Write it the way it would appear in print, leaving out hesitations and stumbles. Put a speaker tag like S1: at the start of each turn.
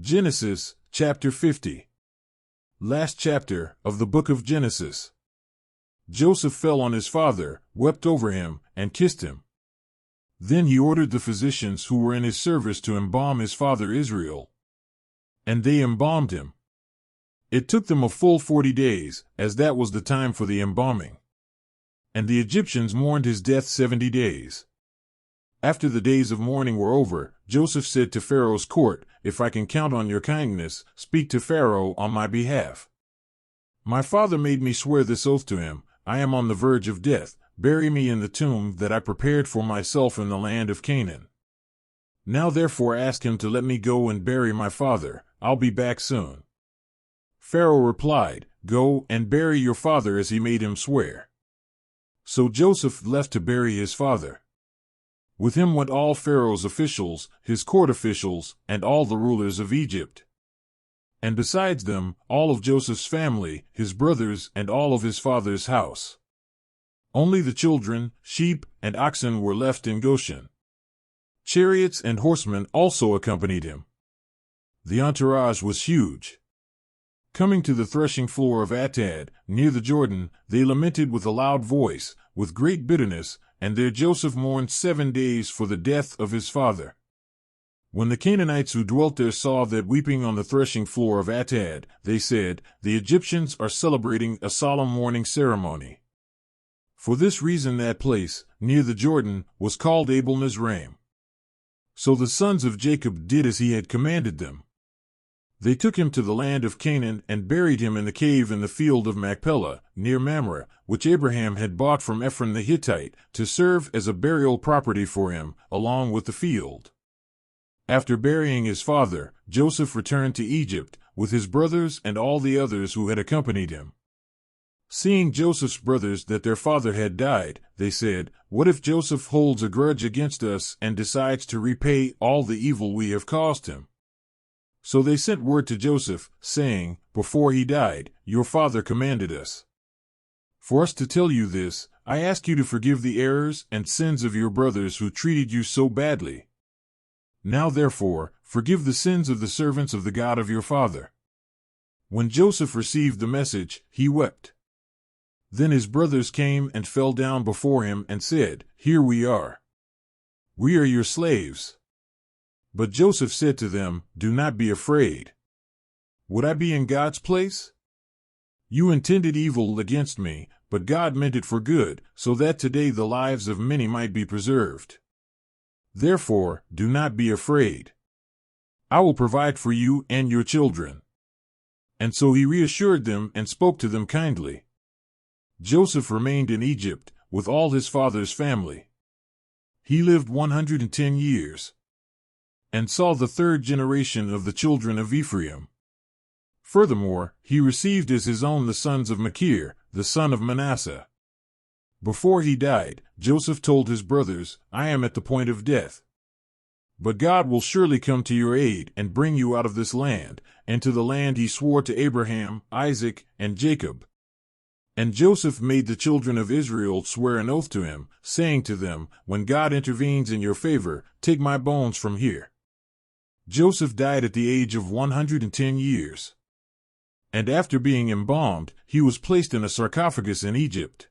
S1: Genesis, chapter 50. Last chapter of the book of Genesis. Joseph fell on his father, wept over him, and kissed him. Then he ordered the physicians who were in his service to embalm his father Israel. And they embalmed him. It took them a full 40 days, as that was the time for the embalming. And the Egyptians mourned his death 70 days. After the days of mourning were over, Joseph said to Pharaoh's court, "If I can count on your kindness, speak to Pharaoh on my behalf. My father made me swear this oath to him, I am on the verge of death, bury me in the tomb that I prepared for myself in the land of Canaan. Now therefore ask him to let me go and bury my father, I'll be back soon." Pharaoh replied, "Go and bury your father as he made him swear." So Joseph left to bury his father. With him went all Pharaoh's officials, his court officials, and all the rulers of Egypt. And besides them, all of Joseph's family, his brothers, and all of his father's house. Only the children, sheep, and oxen were left in Goshen. Chariots and horsemen also accompanied him. The entourage was huge. Coming to the threshing floor of Atad, near the Jordan, they lamented with a loud voice, with great bitterness, and there Joseph mourned 7 days for the death of his father. When the Canaanites who dwelt there saw that weeping on the threshing floor of Atad, they said, "The Egyptians are celebrating a solemn mourning ceremony." For this reason that place, near the Jordan, was called Abel Mizraim. So the sons of Jacob did as he had commanded them. They took him to the land of Canaan and buried him in the cave in the field of Machpelah, near Mamre, which Abraham had bought from Ephron the Hittite, to serve as a burial property for him, along with the field. After burying his father, Joseph returned to Egypt, with his brothers and all the others who had accompanied him. Seeing Joseph's brothers that their father had died, they said, "What if Joseph holds a grudge against us and decides to repay all the evil we have caused him?" So they sent word to Joseph, saying, "Before he died, your father commanded us. For us to tell you this, I ask you to forgive the errors and sins of your brothers who treated you so badly. Now therefore, forgive the sins of the servants of the God of your father." When Joseph received the message, he wept. Then his brothers came and fell down before him and said, "Here we are. We are your slaves." But Joseph said to them, "Do not be afraid. Would I be in God's place? You intended evil against me, but God meant it for good, so that today the lives of many might be preserved. Therefore, do not be afraid. I will provide for you and your children." And so he reassured them and spoke to them kindly. Joseph remained in Egypt, with all his father's family. He lived 110 years. And saw the third generation of the children of Ephraim. Furthermore, he received as his own the sons of Machir, the son of Manasseh. Before he died, Joseph told his brothers, "I am at the point of death. But God will surely come to your aid and bring you out of this land, and to the land he swore to Abraham, Isaac, and Jacob." And Joseph made the children of Israel swear an oath to him, saying to them, "When God intervenes in your favor, take my bones from here." Joseph died at the age of 110 years. And after being embalmed, he was placed in a sarcophagus in Egypt.